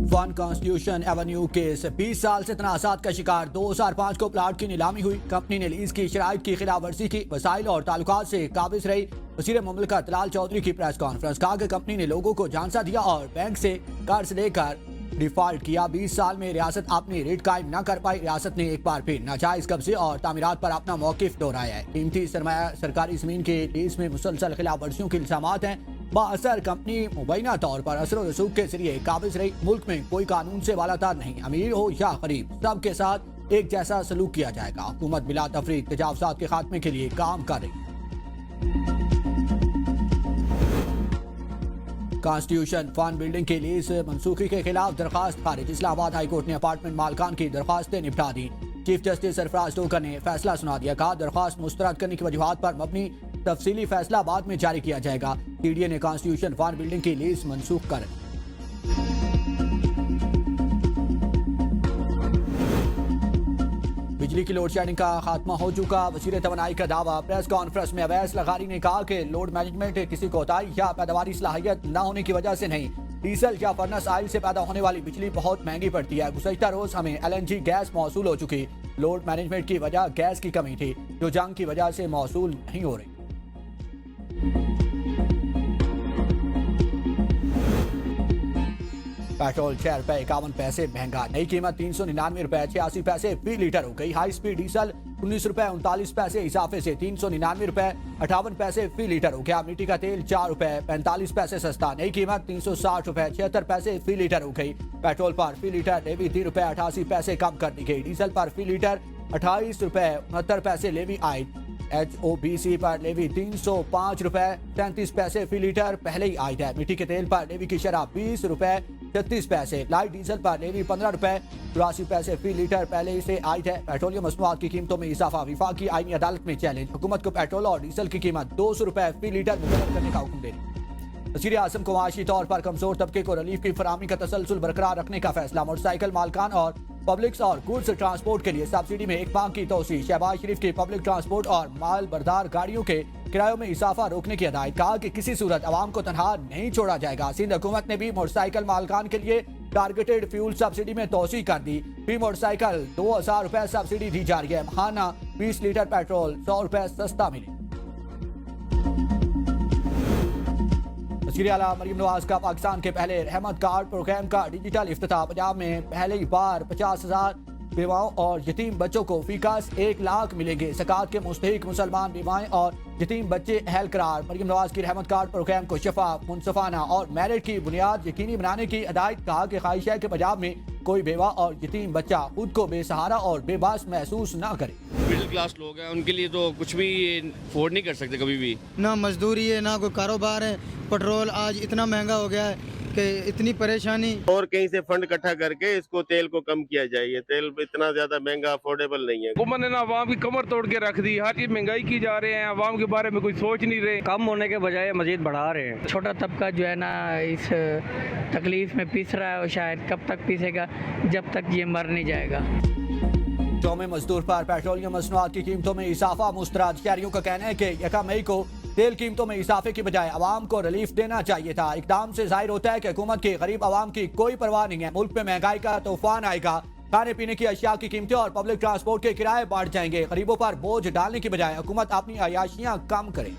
One constitution Avenue case 20 साल से तनाज़ात का शिकार। 2005 को प्लाट की नीलामी हुई। कंपनी ने लीज की शराइत की खिलाफ वर्जी की। वसाइल और ताल्लुकात से काबिज रही। वज़ीर मुमलिकत लाल चौधरी की प्रेस कॉन्फ्रेंस। कहा कि कंपनी ने लोगों को झांसा दिया और बैंक से कर्ज लेकर डिफॉल्ट किया। 20 साल में रियासत अपनी रेट कायम न कर पाई। रियासत ने एक बार फिर नाजायज कब्जे और तामीरात पर अपना मौकिफ दोहराया है। कीमती सरमाया सरकारी जमीन के लीज में मुसलसल खिलाफ वर्जियों के इल्जामात हैं। बाअसर कंपनी मुबैना तौर पर असर रसूख के जरिए काबिज रही। मुल्क में कोई कानून से वालातार नहीं। अमीर हो या गरीब, सबके साथ एक जैसा सलूक किया जाएगा। हुकूमत बिला तफरीक तजावुज़ात के खात्मे के लिए काम कर रही है। कॉन्स्टिट्यूशन फंड बिल्डिंग के लीज मनसूखी के खिलाफ दरखास्त खारिज। इस्लामाबाद हाई कोर्ट ने अपार्टमेंट मालकान की दरखास्तें निपटा दी। चीफ जस्टिस सरफराज टोकर ने फैसला सुना दिया। कहा दरखास्त मुस्तरद करने की वजूहात पर मबनी तफसीली फैसला बाद में जारी किया जाएगा। टीडीए ने कॉन्स्टिट्यूशन फंड बिल्डिंग की लीज मनसूख कर बिजली की लोड शेडिंग का खात्मा हो चुका। वज़ीर तवानाई का दावा। प्रेस कॉन्फ्रेंस में अवैस लगारी ने कहा कि लोड मैनेजमेंट किसी कोताही या पैदावारी सलाहियत न होने की वजह से नहीं, डीजल या फर्नस ऑयल से पैदा होने वाली बिजली बहुत महंगी पड़ती है। गुज़श्ता रोज हमें LNG गैस मौसूल हो चुकी। लोड मैनेजमेंट की वजह गैस की कमी थी जो जंग की वजह से मौसूल नहीं हो रही। पेट्रोल 6 रुपए 51 पैसे महंगा। नई कीमत 399 रुपए 86 पैसे फी लीटर हो गई। हाई स्पीड डीजल 19 रुपए 39 पैसे इजाफे से 399 रुपए 58 पैसे फी लीटर हो गया। मिट्टी का तेल 4 रुपए 45 पैसे सस्ता। नई कीमत 360 रुपए 76 पैसे फी लीटर हो गई। पेट्रोल पर फी लीटर लेवी 3 रुपए 88 पैसे कम कर दी गई। डीजल पर फी लीटर 28 रुपए 69 पैसे लेवी आयद। HOBC पर लेवी 305 रुपए 33 पैसे फी लीटर पहले ही आयद है। मिट्टी के तेल पर लेवी की शरह 20 रुपए 36 पैसे। लाइट डीजल पर लेवी 15 रुपए 83 पैसे फी लीटर पहले ही से आयद है। पेट्रोलियम मसनूआत की कीमतों में इजाफा। विफाकी आईनी अदालत में चैलेंज। हुकूमत को पेट्रोल और डीजल की कीमत 200 रुपए फी लीटर मुकर्रर करने का हुक्म दे रही। वज़ीर आज़म को माशी तौर पर कमजोर तबके को रिलीफ की फराहमी का तसलसल बरकरार रखने का फैसला। मोटरसाइकिल मालकान और पब्लिक और गुड्स ट्रांसपोर्ट के लिए सब्सिडी में एक माह की तोसी। शहबाज शरीफ की पब्लिक ट्रांसपोर्ट और माल बरदार गाड़ियों के किरायों में इजाफा रोकने की हिदायत। कहा कि किसी सूरत अवाम को तनहा नहीं छोड़ा जाएगा। सिंध हुकूमत ने भी मोटरसाइकिल मालकान के लिए टारगेटेड फ्यूल सब्सिडी में तोसी कर दी। फी मोटरसाइकिल 2000 रुपए सब्सिडी दी जा रही है। माहाना 20 लीटर पेट्रोल 100 रुपए सस्ता मिले। वज़ीर आला मरीम नवाज का पाकिस्तान के पहले रहमत कार्ड प्रोग्राम का डिजिटल इफ्तिताह। पंजाब में पहली बार 50,000 बेवाओं और यतीम बच्चों को फीकास 1 लाख मिलेंगे। ज़कात के मुस्तहिक मुसलमान बीमाएं और यतीम बच्चे अहल करार। मरीम नवाज की रहमत कार्ड प्रोग्राम को शफाफ, मुनसफाना और मेरिट की बुनियाद यकीनी बनाने की हिदायत। कहा कि ख्वाहिश है कि पंजाब में कोई बेवा और यतीम बच्चा खुद को बेसहारा और बेबस महसूस न करे। मिडिल क्लास लोग हैं, उनके लिए तो कुछ भी अफोर्ड नहीं कर सकते कभी भी। ना मजदूरी है ना कोई कारोबार है। पेट्रोल आज इतना महंगा हो गया है कि इतनी परेशानी। और कहीं से फंड इकट्ठा करके इसको तेल को कम किया जाए। ये तेल इतना ज्यादा महंगा अफोर्डेबल नहीं है। हुकूमत ने ना अवाम की कमर तोड़ के रख दी। हर चीज महंगाई की जा रहे हैं, अवाम के बारे में कोई सोच नहीं रहे। कम होने के बजाय मजीद बढ़ा रहे हैं। छोटा तबका जो है ना इस तकलीफ में पीस रहा है और शायद कब तक पीसेगा, जब तक ये मर नहीं जाएगा। यौम मजदूर पर पेट्रोलियम मसनूआत की कीमतों में इजाफा मुस्तरद। शहरियों का कहना है कि 1 मई को तेल कीमतों में इजाफे की बजाय आवाम को रिलीफ देना चाहिए था। इकदाम से जाहिर होता है कि हुकूमत की गरीब आवाम की कोई परवाह नहीं है। मुल्क में महंगाई का तूफान आएगा। खाने पीने की अशिया की कीमतें और पब्लिक ट्रांसपोर्ट के किराए बढ़ जाएंगे। गरीबों पर बोझ डालने की बजाय हुकूमत अपनी अयाशियां कम करे।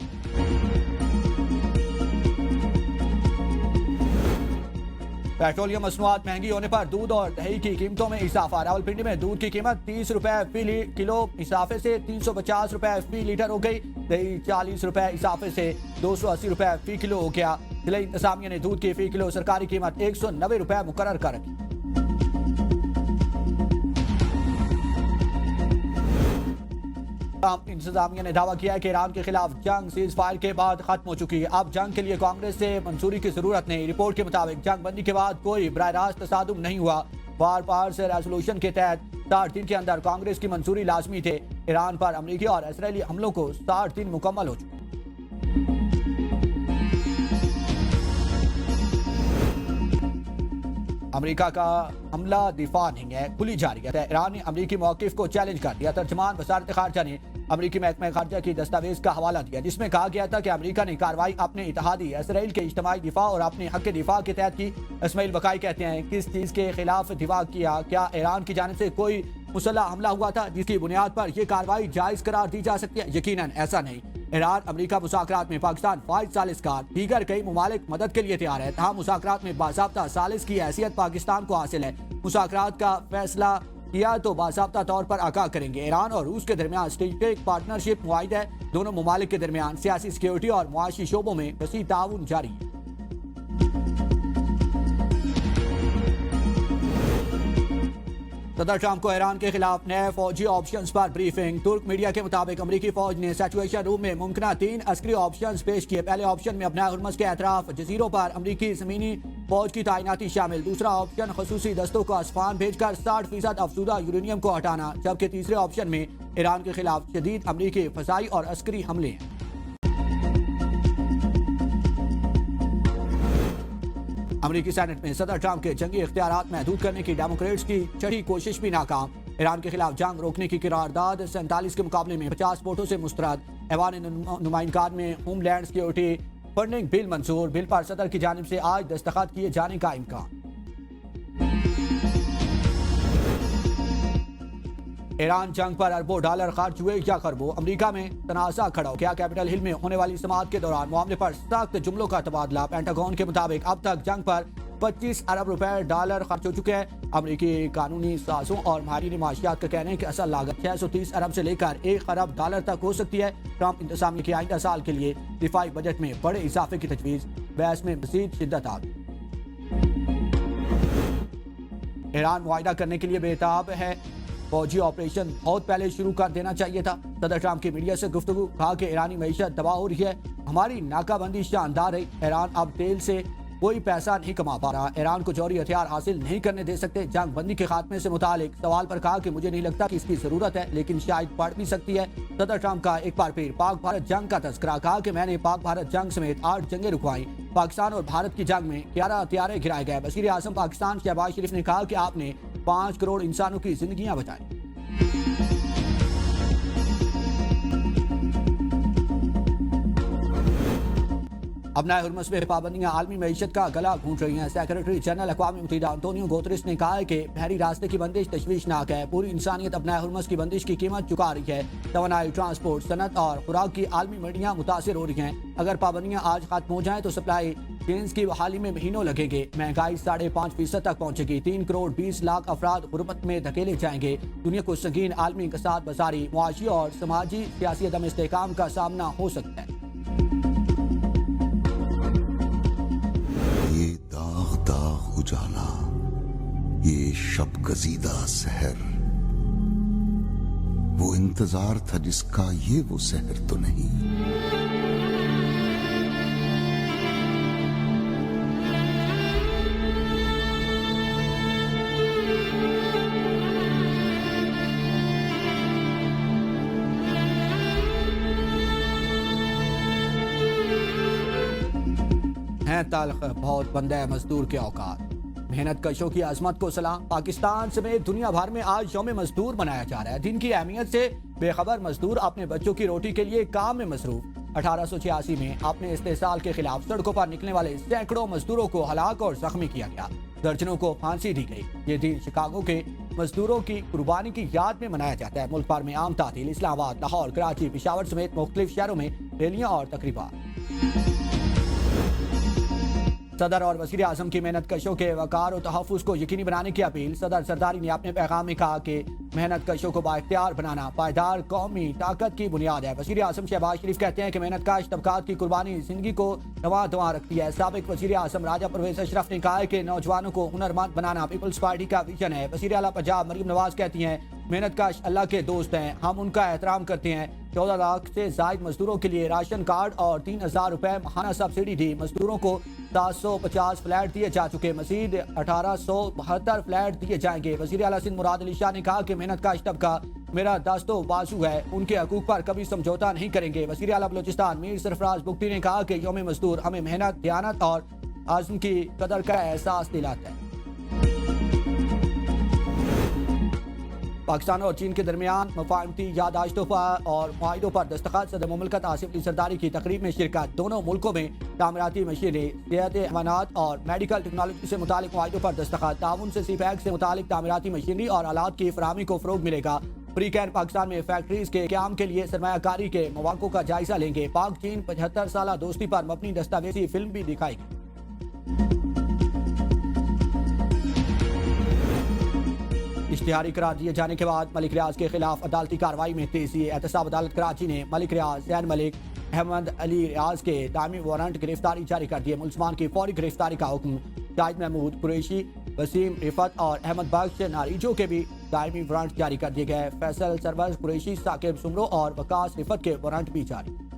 पेट्रोलियम मसनूआत महंगी होने पर दूध और दही की कीमतों में इजाफा। रावलपिंडी में दूध की कीमत 30 रुपए फी किलो इजाफे से 350 रुपए फी लीटर हो गई। दही 40 रुपए इजाफे से 280 रुपए फी किलो हो गया। जिला इंतजामिया ने दूध की फी किलो सरकारी कीमत 190 रुपए मुकर्रर कर रखी। इंतजामिया ने दावा किया है कि ईरान के खिलाफ जंग सीज फायर के बाद खत्म हो चुकी है। अब जंग के लिए कांग्रेस से मंजूरी की जरूरत नहीं। रिपोर्ट के मुताबिक जंग बंदी के बाद कोई बराह रास्त तसादुम नहीं हुआ। वार पार से रेजोल्यूशन के तहत 60 दिन के अंदर कांग्रेस की मंजूरी लाजमी थे। ईरान पर अमरीकी और इसराइली हमलों को 60 दिन मुकम्मल हो चुके। अमेरिका का हमला दिफा नहीं है, खुली जारी है। ईरान ने अमरीकी मौकिफ को चैलेंज कर दिया। तर्जमान वजारत खारजा ने अमरीकी महकमा खारजा की दस्तावेज का हवाला दिया, जिसमें कहा गया था कि अमरीका ने कार्रवाई अपने इत्तेहादी इसराइल के इज्तिमाई दिफा और अपने हक के दिफा के तहत की। इस्माइल बकाई कहते हैं, किस चीज़ के खिलाफ दिफा किया? क्या ईरान की जानिब से कोई मुसल्लह हमला हुआ था जिसकी बुनियाद पर यह कार्रवाई जायज़ करार दी जा सकती है? यकीनन ऐसा नहीं। ईरान अमरीका मुज़ाकरात में पाकिस्तान फाइज सालिसकार, दीगर कई ममालिक मदद के लिए तैयार है। तहाँ मुज़ाकरात में बाज़ाब्ता सालिस की हैसियत पाकिस्तान को हासिल है। मुज़ाकरात का फैसला किया तो बाज़ाब्ता तौर पर आगाह करेंगे। ईरान और रूस के दरमियान स्ट्रेटेजिक पार्टनरशिप मुआहिदा है। दोनों ममालिक के दरमियान सियासी, सिक्योरिटी और मुआशी शोबों में वसी ताउन जारी है। सदर ट्रंप को ईरान के खिलाफ नए फौजी ऑप्शंस पर ब्रीफिंग। तुर्क मीडिया के मुताबिक अमरीकी फौज ने सिचुएशन रूम में मुमकिन 3 अस्करी ऑप्शंस पेश किए। पहले ऑप्शन में अपना हुर्मस के अतराफ जजीरों पर अमरीकी ज़मीनी फौज की तैनाती शामिल। दूसरा ऑप्शन खसूसी दस्तों को आसमान भेजकर 60% अफसूदा यूरेनियम को हटाना, जबकि तीसरे ऑप्शन में ईरान के खिलाफ शदीद अमरीकी फसाई और अस्करी हमले हैं। अमरीकी सेनेट में सदर ट्रंप के जंगी इख्तियारात महदूद करने की डेमोक्रेट्स की छठी कोशिश भी नाकाम। ईरान के खिलाफ जंग रोकने की करारदाद 47 के मुकाबले में 50 वोटों से मुस्तरद। ऐवान नुमाइंदगान में होमलैंड सिक्योरिटी फंडिंग बिल मंजूर। बिल पर सदर की जानिब से आज दस्तखत किए जाने का इम्कान। ईरान जंग पर अरबों डॉलर खर्च हुए या खरबों? अमरीका में तनाज़ा खड़ा हो गया। कैपिटल हिल में होने वाली समाअत के दौरान मामले पर सख्त जुमलों का तबादला। पेंटागन के मुताबिक अब तक जंग पर 25 अरब रुपए डॉलर खर्च हो चुके हैं। अमरीकी कानूनी साजों और माहिरीन माशियात का कहना है कि असल लागत 630 अरब से लेकर 1 अरब डॉलर तक हो सकती है। ट्रंप इंतजामिया के आइंदा साल के लिए दिफाई बजट में बड़े इजाफे की तजवीज़। बहस में मज़ीद शिद्दत आ गई। ईरान मुआहिदा करने के लिए बेताब है। फौजी ऑपरेशन बहुत पहले शुरू कर देना चाहिए था। सदर ट्रंप की मीडिया से गुफ्तगू, कहा कि ईरानी मईशत तबाह हो रही है, हमारी नाकाबंदी शानदार है। ईरान अब तेल से कोई पैसा नहीं कमा पा रहा। ईरान को जौहरी हथियार हासिल नहीं करने दे सकते। जंग बंदी के खात्मे से मुतालिक सवाल पर कहा कि मुझे नहीं लगता कि इसकी जरूरत है, लेकिन शायद पड़ भी सकती है। सदर ट्रंप का एक बार फिर पाक भारत जंग का तस्करा, कहा कि मैंने पाक भारत जंग समेत 8 जंगें रुकवाई। पाकिस्तान और भारत की जंग में 11 हथियारे गिराए गए। वज़ीर आज़म पाकिस्तान शहबाज शरीफ ने कहा कि आपने 5 करोड़ इंसानों की जिंदगियां बचाई। अपना हुर्मस में पाबंदियां आलमी मईशत का गला घूंट रही हैं। सेक्रेटरी जनरल अक़वाम मुत्तहिदा अंतोनियो गुतेरेस ने कहा है कि बहरी रास्ते की बंदिश तशवीशनाक है। पूरी इंसानियत अपना हुर्मस की बंदिश की कीमत चुका रही है। तवानाई, ट्रांसपोर्ट, सनत और खुराक की आलमी मंडियां मुतासिर हो रही हैं। अगर पाबंदियां आज खत्म हो जाएं तो सप्लाई चेन्स की बहाली में महीनों लगेंगे। महंगाई 5.5% तक पहुंचेगी। 3 करोड़ 20 लाख अफराद गुर्बत में धकेले जाएंगे। दुनिया को संगीन आलमी इक़्तिसाद, बसारी, मुआशी और समाजी सियासी अदम इस्तेहकाम का सामना हो सकता है। ये दाग दाग उजाला, ये शब गजीदा सहर, वो इंतजार था जिसका ये वो सहर तो नहीं। तल्ख बहुत बंदा है मजदूर के औकात। मेहनत कशों की अजमत को सलाम। पाकिस्तान समेत दुनिया भर में आज यौम मजदूर मनाया जा रहा है। दिन की अहमियत से बेखबर मजदूर अपने बच्चों की रोटी के लिए काम में मसरूफ। 1886 में अपने इस्तेसाल के खिलाफ सड़कों पर निकलने वाले सैकड़ों मजदूरों को हलाक और जख्मी किया गया। दर्जनों को फांसी दी गई। ये दिन शिकागो के मजदूरों की कुर्बानी की याद में मनाया जाता है। मुल्क भर में आम तातील, इस्लामाबाद, लाहौर, कराची, पेशावर समेत मुख्तलिफ शहरों में रैलियां और तकरीबात। सदर और वज़ीर आज़म की मेहनत कशों के वकार और तहफ़्फ़ुज़ को यकीनी बनाने की अपील। सदर सरदारी ने अपने पैगाम में कहा कि मेहनत कशों को बाइख्तियार बनाना पायदार कौमी ताकत की बुनियाद है। वज़ीर आज़म शहबाज शरीफ कहते हैं कि मेहनत कश तबकात की कुर्बानी जिंदगी को नवा रखती है। साबिक़ वज़ीर आज़म राजा परवेज़ अशरफ ने कहा है कि नौजवानों को हुनरमंद बनाना पीपल्स पार्टी का विजन है। वज़ीर आला पंजाब मरीम नवाज कहती हैं, मेहनत कश अल्लाह के दोस्त हैं, हम उनका एहतराम करते हैं। 14 लाख से जायद मजदूरों के लिए राशन कार्ड और 3000 रुपए माहाना सब्सिडी दी। मजदूरों को 750 फ्लैट दिए जा चुके। मजीद 1872 फ्लैट दिए जाएंगे। वज़ीर आला सिंध मुराद अली शाह ने कहा कि मेहनत कश तबका मेरा दास्तो बाजू है, उनके हकूक पर कभी समझौता नहीं करेंगे। वज़ीर आला बलोचिस्तान मीर सरफराज बुख्ती ने कहा कि यौम मजदूर हमें मेहनत, दयानत और आज़म की कदर का एहसास दिलाता है। पाकिस्तान और चीन के दरमियान मफाहमती यादाश्तों पर और मुआहिदों पर दस्तखत। सदर मुमलिकत आसिफ अली जरदारी की तकरीब में शिरकत। दोनों मुल्कों में तामीराती मशीनें, सेहत अमानात और मेडिकल टेक्नोलॉजी से मुतालिक मुआहिदों पर दस्तखत। ताउन से सीपैक से मुतालिक तामीराती मशीनरी और आलात की फराहमी को फ़रोग मिलेगा। फ्री कैन पाकिस्तान में फैक्ट्रीज के क़याम के लिए सरमायाकारी के मौक़ों का जायजा लेंगे। पाक चीन 75 साला दोस्ती पर मबनी दस्तावेजी फिल्म भी दिखाएगी। इश्तिहारी करार दिए जाने के बाद मलिक रियाज के खिलाफ अदालती कार्रवाई में तेजी। एहतसाब अदालत कराची ने मलिक रियाज, जैन मलिक, अहमद अली रियाज के दामी वारंट गिरफ्तारी जारी कर दिए। मुलजमान की फौरी गिरफ्तारी का हुक्म। शाहिद महमूद कुरैशी, वसीम रिफत और अहमद बख्श नारीजो के भी दायमी वारंट जारी कर दिए गए। फैसल सरवज कुरैशी, साकिब सुमरो और वकास रिफत के वारंट भी जारी।